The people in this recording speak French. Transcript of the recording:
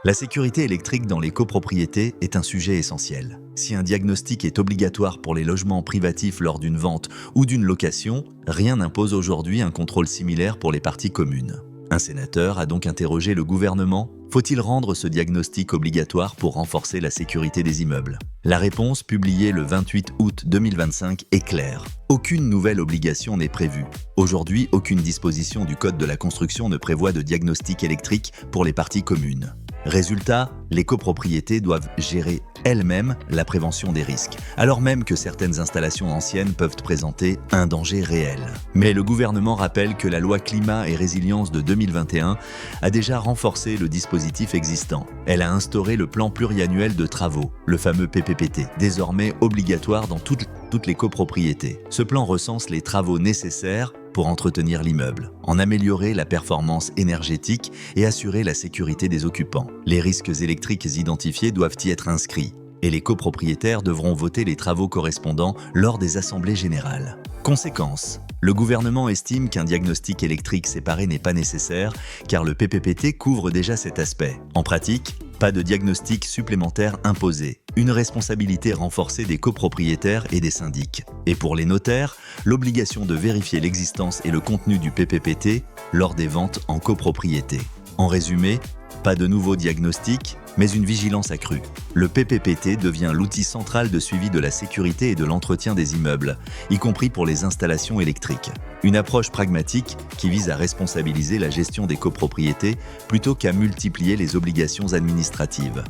La sécurité électrique dans les copropriétés est un sujet essentiel. Si un diagnostic est obligatoire pour les logements privatifs lors d'une vente ou d'une location, rien n'impose aujourd'hui un contrôle similaire pour les parties communes. Un sénateur a donc interrogé le gouvernement. Faut-il rendre ce diagnostic obligatoire pour renforcer la sécurité des immeubles? La réponse, publiée le 28 août 2025, est claire. Aucune nouvelle obligation n'est prévue. Aujourd'hui, aucune disposition du Code de la construction ne prévoit de diagnostic électrique pour les parties communes. Résultat, les copropriétés doivent gérer elles-mêmes la prévention des risques, alors même que certaines installations anciennes peuvent présenter un danger réel. Mais le gouvernement rappelle que la loi Climat et Résilience de 2021 a déjà renforcé le dispositif existant. Elle a instauré le plan pluriannuel de travaux, le fameux PPPT, désormais obligatoire dans toutes les copropriétés. Ce plan recense les travaux nécessaires pour entretenir l'immeuble, en améliorer la performance énergétique et assurer la sécurité des occupants. Les risques électriques identifiés doivent y être inscrits et les copropriétaires devront voter les travaux correspondants lors des assemblées générales. Conséquence, le gouvernement estime qu'un diagnostic électrique séparé n'est pas nécessaire car le PPPT couvre déjà cet aspect. En pratique, pas de diagnostic supplémentaire imposé, une responsabilité renforcée des copropriétaires et des syndics. Et pour les notaires, l'obligation de vérifier l'existence et le contenu du PPPT lors des ventes en copropriété. En résumé, pas de nouveau diagnostic, mais une vigilance accrue. Le PPPT devient l'outil central de suivi de la sécurité et de l'entretien des immeubles, y compris pour les installations électriques. Une approche pragmatique qui vise à responsabiliser la gestion des copropriétés plutôt qu'à multiplier les obligations administratives.